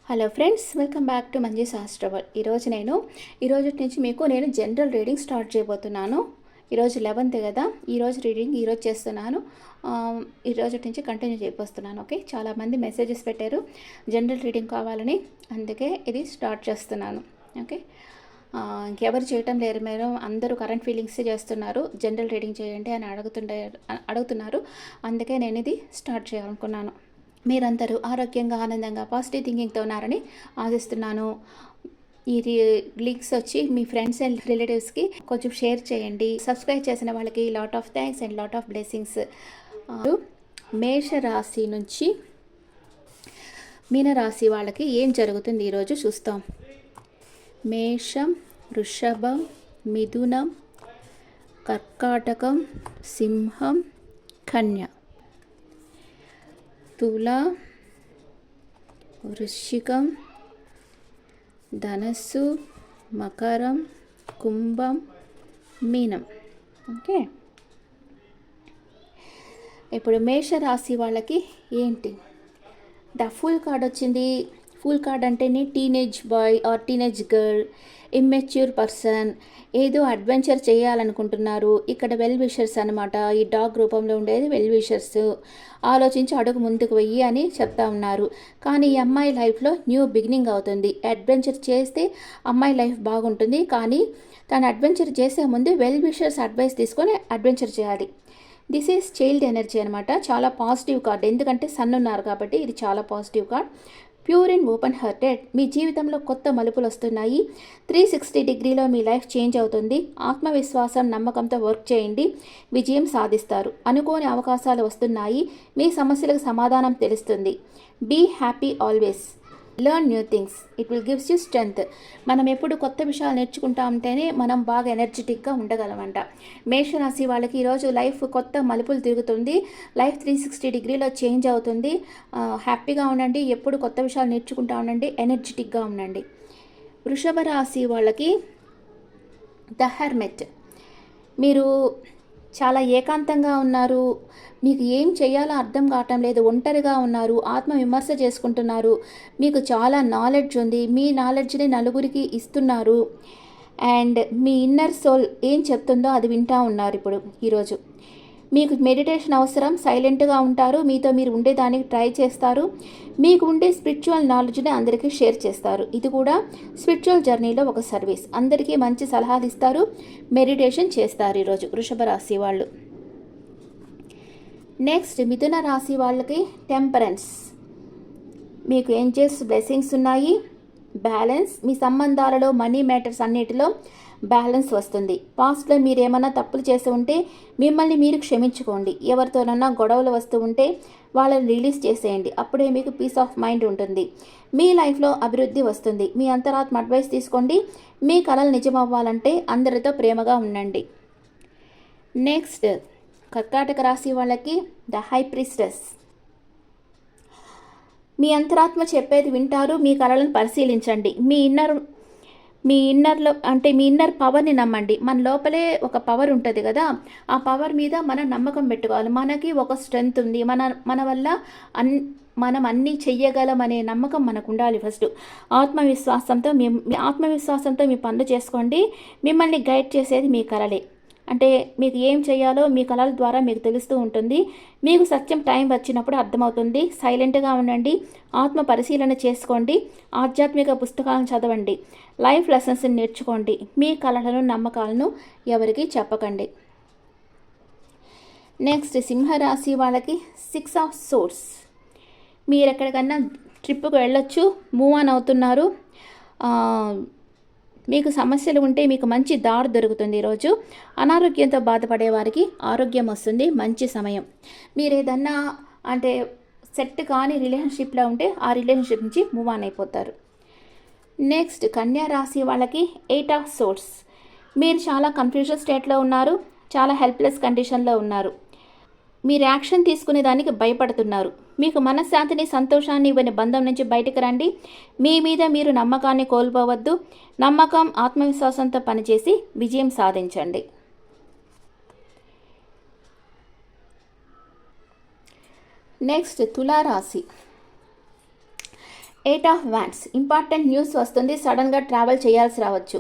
Hello friends, welcome back to మంజీస్ ఆస్ట్రవల్. ఈరోజు నుంచి మీకు నేను జనరల్ రీడింగ్ స్టార్ట్ చేయబోతున్నాను. ఈరోజు 11th కదా, ఈరోజు రీడింగ్ ఈరోజు చేస్తున్నాను. ఈరోజు నుంచి కంటిన్యూ చేయబోతున్నాను. ఓకే, చాలామంది మెసేజెస్ పెట్టారు జనరల్ రీడింగ్ కావాలని, అందుకే ఇది స్టార్ట్ చేస్తున్నాను. ఓకే, ఇంకెవరు చేయటం లేరు, మీరు అందరూ కరెంట్ ఫీలింగ్స్ చేస్తున్నారు, జనరల్ రీడింగ్ చేయండి అని అడుగుతున్నారు. అందుకే నేను ఇది స్టార్ట్ చేయాలనుకున్నాను. మీరందరూ ఆరోగ్యంగా, ఆనందంగా, పాజిటివ్ థింకింగ్తో ఉన్నారని ఆశిస్తున్నాను. ఈ లింక్స్ వచ్చి మీ ఫ్రెండ్స్ అండ్ రిలేటివ్స్కి కొంచెం షేర్ చేయండి. సబ్స్క్రైబ్ చేసిన వాళ్ళకి lot of thanks and lot of blessings. మేషరాశి నుంచి మీనరాశి వాళ్ళకి ఏం జరుగుతుంది ఈరోజు చూస్తాం. మేషం, వృషభం, మిథునం, కర్కాటకం, సింహం, కన్య, తుల, వృశ్చికం, ధనస్సు, మకరం, కుంభం, మీనం. ఓకే, ఇప్పుడు మేషరాశి వాళ్ళకి ఏంటి? ద ఫుల్ కార్డ్ వచ్చింది. ఫుల్ కార్డ్ అంటేనే teenage boy or teenage girl, immature person, ఏదో అడ్వెంచర్ చేయాలనుకుంటున్నారు. ఇక్కడ వెల్ విషర్స్ అనమాట. ఈ డాగ్ రూపంలో ఉండేది వెల్ విషర్స్. ఆలోచించి అడుగు ముందుకు వెయ్యి అని చెప్తా ఉన్నారు. కానీ ఈ అమ్మాయి లైఫ్లో న్యూ బిగినింగ్ అవుతుంది. అడ్వెంచర్ చేస్తే అమ్మాయి లైఫ్ బాగుంటుంది. కానీ తను అడ్వెంచర్ చేసే ముందు వెల్ విషర్స్ అడ్వైస్ తీసుకొని అడ్వెంచర్ చేయాలి. దిస్ ఈజ్ చైల్డ్ ఎనర్జీ అనమాట. చాలా పాజిటివ్ కార్డ్, ఎందుకంటే సన్ ఉన్నారు కాబట్టి ఇది చాలా positive card. Pure and open hearted. మీ జీవితంలో కొత్త మలుపులు వస్తున్నాయి. 360 డిగ్రీలో మీ లైఫ్ చేంజ్ అవుతుంది. ఆత్మవిశ్వాసం, నమ్మకంతో వర్క్ చేయండి, విజయం సాధిస్తారు. అనుకోని అవకాశాలు వస్తున్నాయి. మీ సమస్యలకు సమాధానం తెలుస్తుంది. Be happy always. Learn new things, it will gives you strength. మనం ఎప్పుడు కొత్త విషయాలు నేర్చుకుంటా ఉంటేనే మనం బాగా ఎనర్జెటిక్గా ఉండగలమంట. మేషరాశి వాళ్ళకి ఈరోజు లైఫ్ కొత్త మలుపులు తిరుగుతుంది. లైఫ్ 360 డిగ్రీలో చేంజ్ అవుతుంది. హ్యాపీగా ఉండండి, ఎప్పుడు కొత్త విషయాలు నేర్చుకుంటా ఉండండి, ఎనర్జెటిక్గా ఉండండి. వృషభ రాశి వాళ్ళకి ద హెర్మిట్. మీరు చాలా ఏకాంతంగా ఉన్నారు. మీకు ఏం చేయాలో అర్థం కావటం లేదు. ఒంటరిగా ఉన్నారు. ఆత్మ విమర్శ చేసుకుంటున్నారు. మీకు చాలా నాలెడ్జ్ ఉంది. మీ నాలెడ్జ్ని నలుగురికి ఇస్తున్నారు. అండ్ మీ ఇన్నర్ సోల్ ఏం చెప్తుందో అది వింటూ ఉన్నారు. ఇప్పుడు ఈరోజు మీకు మెడిటేషన్ అవసరం. సైలెంట్గా ఉంటారు. మీతో మీరు ఉండేదానికి ట్రై చేస్తారు. మీకు ఉండే స్పిరిచువల్ నాలెడ్జ్ని అందరికీ షేర్ చేస్తారు. ఇది కూడా స్పిరిచువల్ జర్నీలో ఒక సర్వీస్. అందరికీ మంచి సలహాలు ఇస్తారు. మెడిటేషన్ చేస్తారు ఈరోజు వృషభ రాశి వాళ్ళు. నెక్స్ట్ మిథున రాశి వాళ్ళకి టెంపరెన్స్. మీకు ఏంజెల్స్ బ్లెస్సింగ్స్ ఉన్నాయి. బ్యాలెన్స్. మీ సంబంధాలలో, మనీ మ్యాటర్స్ అన్నిటిలో బ్యాలెన్స్ వస్తుంది. పాస్ట్లో మీరు ఏమైనా తప్పులు చేసి ఉంటే మిమ్మల్ని మీరు క్షమించుకోండి. ఎవరితోనన్నా గొడవలు వస్తూ ఉంటే వాళ్ళని రిలీజ్ చేసేయండి. అప్పుడే మీకు పీస్ ఆఫ్ మైండ్ ఉంటుంది. మీ లైఫ్లో అభివృద్ధి వస్తుంది. మీ అంతరాత్మ అడ్వైస్ తీసుకోండి. మీ కలలు నిజమవ్వాలంటే అందరితో ప్రేమగా ఉండండి. నెక్స్ట్ కర్కాటక రాశి వాళ్ళకి ద హై ప్రీస్టెస్. మీ అంతరాత్మ చెప్పేది వింటారు. మీ కలలను పరిశీలించండి. మీ ఇన్నర్లో అంటే మీ ఇన్నర్ పవర్ని నమ్మండి. మన లోపలే ఒక పవర్ ఉంటుంది కదా, ఆ పవర్ మీద మనం నమ్మకం పెట్టుకోవాలి. మనకి ఒక స్ట్రెంగ్త్ ఉంది. మన వల్ల మనం అన్నీ చెయ్యగలం అనే నమ్మకం మనకు ఉండాలి. ఫస్ట్ ఆత్మవిశ్వాసంతో మీ పనులు చేసుకోండి. మిమ్మల్ని గైడ్ చేసేది మీ కలలే. అంటే మీకు ఏం చేయాలో మీ కళల ద్వారా మీకు తెలుస్తూ ఉంటుంది. మీకు సత్యం టైం వచ్చినప్పుడు అర్థమవుతుంది. సైలెంట్గా ఉండండి. ఆత్మ పరిశీలన చేసుకోండి. ఆధ్యాత్మిక పుస్తకాలను చదవండి. లైఫ్ లెసన్స్ని నేర్చుకోండి. మీ కళలను, నమ్మకాలను ఎవరికి చెప్పకండి. నెక్స్ట్ సింహరాశి వాళ్ళకి 6 ఆఫ్ సోర్స్. మీరు ఎక్కడికన్నా ట్రిప్కి వెళ్ళొచ్చు, మూవ్ ఆన్ అవుతున్నారు. మీకు సమస్యలు ఉంటే మీకు మంచి దారి దొరుకుతుంది. ఈరోజు అనారోగ్యంతో బాధపడే వారికి ఆరోగ్యం వస్తుంది. మంచి సమయం. మీరు ఏదన్నా అంటే సెట్ కాని రిలేషన్షిప్లో ఉంటే ఆ రిలేషన్షిప్ నుంచి మూవ్ ఆన్ అయిపోతారు. నెక్స్ట్ కన్యా రాశి వాళ్ళకి 8 ఆఫ్ సోర్స్. మీరు చాలా కన్ఫ్యూజన్ స్టేట్లో ఉన్నారు. చాలా హెల్ప్లెస్ కండిషన్లో ఉన్నారు. మీరు యాక్షన్ తీసుకునే దానికి భయపడుతున్నారు. మీకు మనశ్శాంతిని, సంతోషాన్ని ఇవ్వని బంధం నుంచి బయటకు రండి. మీ మీద మీరు నమ్మకాన్ని కోల్పోవద్దు. నమ్మకం, ఆత్మవిశ్వాసంతో పనిచేసి విజయం సాధించండి. నెక్స్ట్ తులారాశి. Eight of wands, important news వస్తుంది, సడన్గా ట్రావెల్ చేయాల్సి రావచ్చు.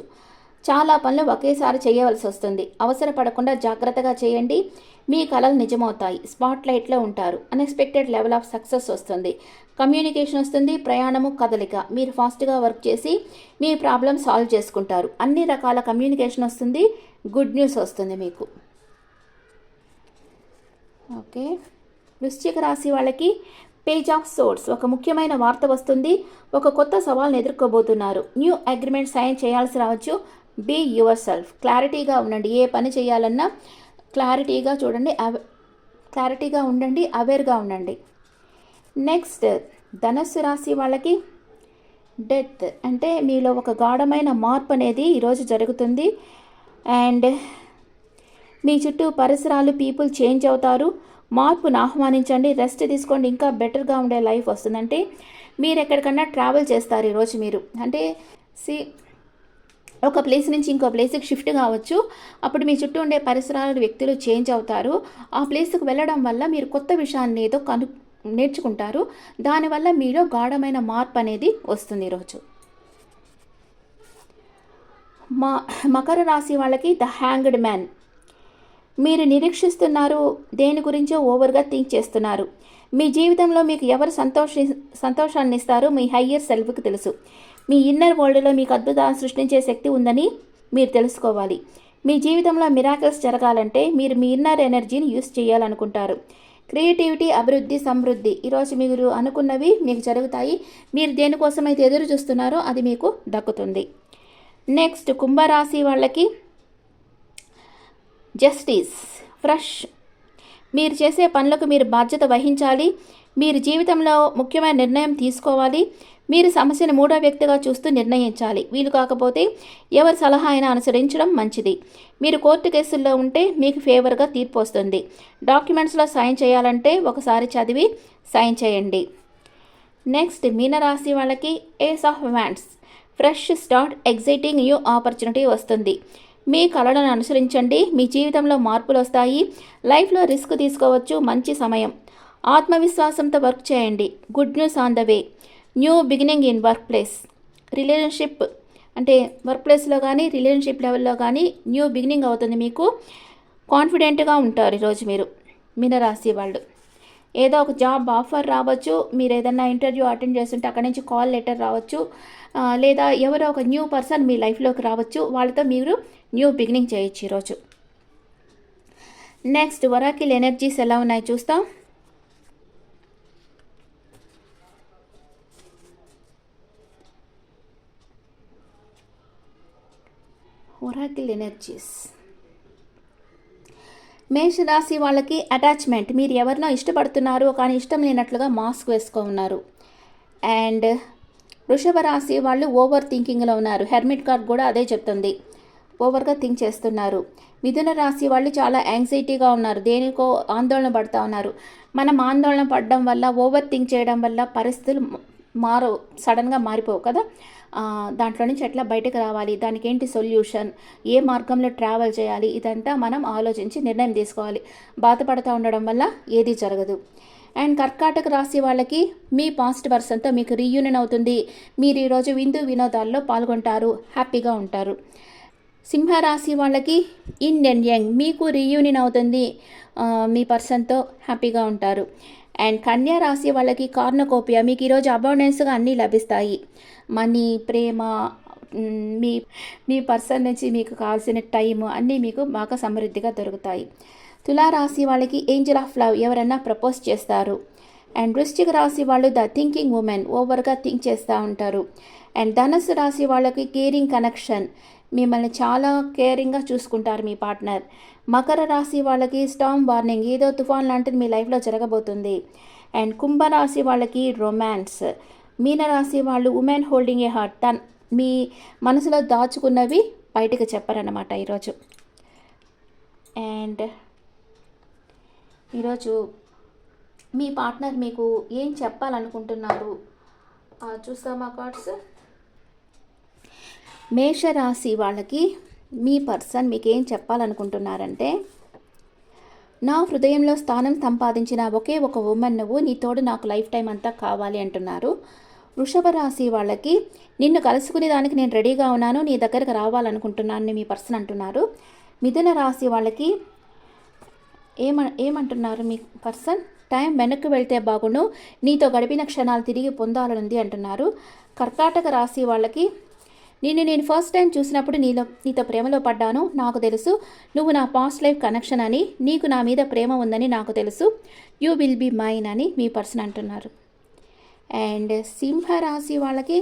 చాలా పనులు ఒకేసారి చేయవలసి వస్తుంది. అవసరపడకుండా జాగ్రత్తగా చేయండి. మీ కలలు నిజమవుతాయి. స్పాట్ లైట్లో ఉంటారు. అన్ఎక్స్పెక్టెడ్ లెవెల్ ఆఫ్ సక్సెస్ వస్తుంది. కమ్యూనికేషన్ వస్తుంది. ప్రయాణము, కదలిక. మీరు ఫాస్ట్గా వర్క్ చేసి మీ ప్రాబ్లమ్ సాల్వ్ చేసుకుంటారు. అన్ని రకాల కమ్యూనికేషన్ వస్తుంది. గుడ్ న్యూస్ వస్తుంది మీకు. ఓకే, వృశ్చిక రాశి వాళ్ళకి పేజ్ ఆఫ్ సోర్స్, ఒక ముఖ్యమైన వార్త వస్తుంది. ఒక కొత్త సవాల్ని ఎదుర్కోబోతున్నారు. న్యూ అగ్రిమెంట్ సైన్ చేయాల్సి రావచ్చు. బీ యువర్ సెల్ఫ్, క్లారిటీగా ఉండండి. ఏ పని చేయాలన్నా క్లారిటీగా చూడండి, క్లారిటీగా ఉండండి, అవేర్గా ఉండండి. నెక్స్ట్ ధనస్సు రాశి వాళ్ళకి డెత్, అంటే మీలో ఒక గాఢమైన మార్పు అనేది ఈరోజు జరుగుతుంది. అండ్ మీ చుట్టూ పరిసరాలు, పీపుల్ చేంజ్ అవుతారు. మార్పును ఆహ్వానించండి. రెస్ట్ తీసుకోండి. ఇంకా బెటర్గా ఉండే లైఫ్ వస్తుందంటే మీరు ఎక్కడికన్నా ట్రావెల్ చేస్తారు ఈరోజు మీరు. అంటే ఒక ప్లేస్ నుంచి ఇంకో ప్లేస్కి షిఫ్ట్ కావచ్చు. అప్పుడు మీ చుట్టూ ఉండే పరిసరాలు, వ్యక్తులు చేంజ్ అవుతారు. ఆ ప్లేస్కి వెళ్ళడం వల్ల మీరు కొత్త విషయాన్ని ఏదో నేర్చుకుంటారు. దానివల్ల మీలో గాఢమైన మార్పు అనేది వస్తుంది ఈరోజు. మకర రాశి వాళ్ళకి ద హ్యాంగ్డ్ మ్యాన్, మీరు నిరీక్షిస్తున్నారు, దేని గురించో ఓవర్గా థింక్ చేస్తున్నారు. మీ జీవితంలో మీకు ఎవరు సంతోషాన్ని ఇస్తారో మీ హయ్యర్ సెల్ఫ్కి తెలుసు. మీ ఇన్నర్ వరల్డ్లో మీకు అద్భుతాన్ని సృష్టించే శక్తి ఉందని మీరు తెలుసుకోవాలి. మీ జీవితంలో మిరాకిల్స్ జరగాలంటే మీరు మీ ఇన్నర్ ఎనర్జీని యూస్ చేయాలనుకుంటారు. క్రియేటివిటీ, అభివృద్ధి, సమృద్ధి, ఈరోజు మీరు అనుకున్నవి మీకు జరుగుతాయి. మీరు దేనికోసమైతే ఎదురు చూస్తున్నారో అది మీకు దక్కుతుంది. నెక్స్ట్ కుంభరాశి వాళ్ళకి జస్టిస్, ఫ్రెష్, మీరు చేసే పనులకు మీరు బాధ్యత వహించాలి. మీరు జీవితంలో ముఖ్యమైన నిర్ణయం తీసుకోవాలి. మీరు సమస్యను మూడో వ్యక్తిగా చూస్తూ నిర్ణయించాలి. వీలు కాకపోతే ఎవరి సలహా అయినా అనుసరించడం మంచిది. మీరు కోర్టు కేసుల్లో ఉంటే మీకు ఫేవర్గా తీర్పు వస్తుంది. డాక్యుమెంట్స్లో సైన్ చేయాలంటే ఒకసారి చదివి సైన్ చేయండి. నెక్స్ట్ మీనరాశి వాళ్ళకి ace of wands, fresh start, exciting new opportunity వస్తుంది. మీ కళలను అనుసరించండి. మీ జీవితంలో మార్పులు వస్తాయి. లైఫ్లో రిస్క్ తీసుకోవచ్చు. మంచి సమయం. ఆత్మవిశ్వాసంతో వర్క్ చేయండి. Good news on the way. New beginning in work place, relationship, అంటే వర్క్ ప్లేస్లో కానీ రిలేషన్షిప్ లెవెల్లో కానీ న్యూ బిగినింగ్ అవుతుంది. మీకు కాన్ఫిడెంట్గా ఉంటారు ఈరోజు మీరు మీనరాశి వాళ్ళు. ఏదో ఒక జాబ్ ఆఫర్ రావచ్చు. మీరు ఏదైనా ఇంటర్వ్యూ అటెండ్ చేస్తుంటే అక్కడి నుంచి కాల్ లెటర్ రావచ్చు. లేదా ఎవరో ఒక న్యూ పర్సన్ మీ లైఫ్లోకి రావచ్చు. వాళ్ళతో మీరు న్యూ బిగినింగ్ చేయొచ్చు ఈరోజు. నెక్స్ట్ ఒరాకిల్ ఎనర్జీస్ ఎలా ఉన్నాయి చూస్తాం. ఒరాకిల్ ఎనర్జీస్, మేషరాశి వాళ్ళకి అటాచ్మెంట్, మీరు ఎవరినో ఇష్టపడుతున్నారు కానీ ఇష్టం లేనట్లుగా మాస్క్ వేసుకో ఉన్నారు. అండ్ వృషభ రాశి వాళ్ళు ఓవర్ థింకింగ్లో ఉన్నారు. హెర్మిట్ కార్డ్ కూడా అదే చెప్తుంది, ఓవర్గా థింక్ చేస్తున్నారు. మిథున రాశి వాళ్ళు చాలా యాంగ్జైటీగా ఉన్నారు, దేనికో ఆందోళన పడుతూ ఉన్నారు. మనం ఆందోళన పడడం వల్ల, ఓవర్ థింక్ చేయడం వల్ల పరిస్థితులు సడన్గా మారిపోవు కదా. దాంట్లో నుంచి ఎట్లా బయటకు రావాలి, దానికి ఏంటి సొల్యూషన్, ఏ మార్గంలో ట్రావెల్ చేయాలి, ఇదంతా మనం ఆలోచించి నిర్ణయం తీసుకోవాలి. బాధపడుతూ ఉండడం వల్ల ఏది జరగదు. అండ్ కర్కాటక రాశి వాళ్ళకి మీ పాస్ట్ పర్సన్తో మీకు రీయూనియన్ అవుతుంది. మీరు ఈరోజు విందు వినోదాల్లో పాల్గొంటారు, హ్యాపీగా ఉంటారు. సింహరాశి వాళ్ళకి ఇన్ అండ్ యంగ్, మీకు రీయూనియన్ అవుతుంది, మీ పర్సన్తో హ్యాపీగా ఉంటారు. అండ్ కన్యా రాశి వాళ్ళకి కార్నకోపియా, మీకు ఈరోజు అబౌండెన్స్గా అన్నీ లభిస్తాయి. మనీ, ప్రేమ, మీ పర్సన్ నుంచి మీకు కావాల్సిన టైం అన్నీ మీకు బాగా సమృద్ధిగా దొరుకుతాయి. తులారాశి వాళ్ళకి ఏంజల్ ఆఫ్ లవ్, ఎవరైనా ప్రపోజ్ చేస్తారు. అండ్ వృశ్చిక రాశి వాళ్ళు ద థింకింగ్ ఉమెన్, ఓవర్గా థింక్ చేస్తూ ఉంటారు. అండ్ ధనుసు రాశి వాళ్ళకి కేరింగ్ కనెక్షన్, మిమ్మల్ని చాలా కేరింగ్గా చూసుకుంటారు మీ పార్ట్నర్. మకర రాశి వాళ్ళకి స్టార్మ్ వార్నింగ్, ఏదో తుఫాన్ లాంటిది మీ లైఫ్లో జరగబోతుంది. అండ్ కుంభరాశి వాళ్ళకి రొమాన్స్. మీనరాశి వాళ్ళు ఉమెన్ హోల్డింగ్ ఏ హార్ట్, మీ మనసులో దాచుకున్నవి బయటకు చెప్పారన్నమాట ఈరోజు. అండ్ ఈరోజు మీ పార్ట్నర్ మీకు ఏం చెప్పాలనుకుంటున్నారు చూస్తామా కార్డ్స్. మేషరాశి వాళ్ళకి మీ పర్సన్ మీకు ఏం చెప్పాలనుకుంటున్నారంటే, నా హృదయంలో స్థానం సంపాదించిన ఒకే ఒక ఉమెన్ నువ్వు, నీ తోడు నాకు లైఫ్ టైం అంతా కావాలి అంటున్నారు. వృషభ రాశి వాళ్ళకి నిన్ను కలుసుకునే దానికి నేను రెడీగా ఉన్నాను, నీ దగ్గరకు రావాలనుకుంటున్నాను మీ పర్సన్ అంటున్నారు. మిథున రాశి వాళ్ళకి ఏమంటున్నారు మీ పర్సన్? టైం వెనక్కి వెళ్తే బాగుండు, నీతో గడిపిన క్షణాలు తిరిగి పొందాలనుంది అంటున్నారు. కర్కాటక రాశి వాళ్ళకి నేను ఫస్ట్ టైం చూసినప్పుడు నీతో ప్రేమలో పడ్డాను, నాకు తెలుసు నువ్వు నా పాస్ట్ లైఫ్ కనెక్షన్ అని, నీకు నా మీద ప్రేమ ఉందని నాకు తెలుసు, యూ విల్ బీ మైన్ అని మీ పర్సన్ అంటున్నారు. అండ్ సింహరాశి వాళ్ళకి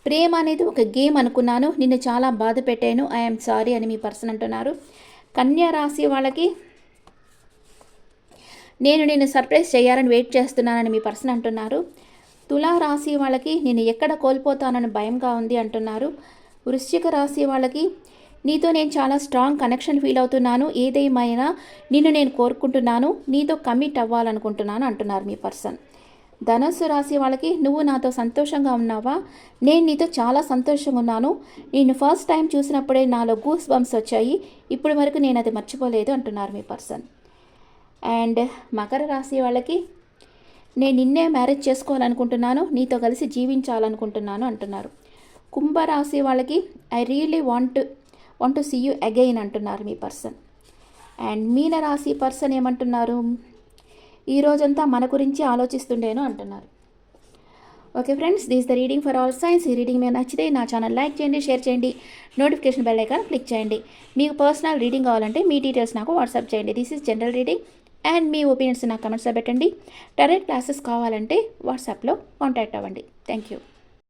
ప్రేమ అనేది ఒక గేమ్ అనుకున్నాను, నిన్ను చాలా బాధ పెట్టాను, ఐఎమ్ సారీ అని మీ పర్సన్ అంటున్నారు. కన్యా రాశి వాళ్ళకి నేను సర్ప్రైజ్ చేయాలని వెయిట్ చేస్తున్నానని మీ పర్సన్ అంటున్నారు. తులా రాశి వాళ్ళకి నేను ఎక్కడ కోల్పోతానని భయంగా ఉంది అంటున్నారు. వృశ్చిక రాశి వాళ్ళకి నీతో నేను చాలా స్ట్రాంగ్ కనెక్షన్ ఫీల్ అవుతున్నాను, ఏదేమైనా నిన్ను నేను కోరుకుంటున్నాను, నీతో కమిట్ అవ్వాలనుకుంటున్నాను అంటున్నారు మీ పర్సన్. ధనస్సు రాశి వాళ్ళకి నువ్వు నాతో సంతోషంగా ఉన్నావా? నేను నీతో చాలా సంతోషంగా ఉన్నాను, నేను ఫస్ట్ టైం చూసినప్పుడే నాలో గూస్ బంప్స్ వచ్చాయి, ఇప్పుడు వరకు నేను అది మర్చిపోలేదు అంటున్నారు మీ పర్సన్. అండ్ మకర రాశి వాళ్ళకి నేను నిన్నే మ్యారేజ్ చేసుకోవాలనుకుంటున్నాను, నీతో కలిసి జీవించాలనుకుంటున్నాను అంటున్నారు. కుంభరాశి వాళ్ళకి I really want to see you again అంటున్నారు మీ పర్సన్. అండ్ మీనరాశి పర్సన్ ఏమంటున్నారు? ఈ రోజంతా మన గురించి ఆలోచిస్తుండేను అంటున్నారు. Okay friends, this the reading for all signs. ఈ రీడింగ్ మీకు నచ్చితే నా ఛానల్ లైక్ చేయండి, షేర్ చేయండి, నోటిఫికేషన్ బెల్ ఐకాన్ క్లిక్ చేయండి. మీకు పర్సనల్ రీడింగ్ కావాలంటే మీ డీటెయిల్స్ నాకు వాట్సాప్ చేయండి. This is general reading and మీ ఒపీనియన్స్ నాకు కమెంట్స్లో పెట్టండి. డైరెక్ట్ క్లాసెస్ కావాలంటే వాట్సాప్లో కాంటాక్ట్ అవ్వండి. Thank you.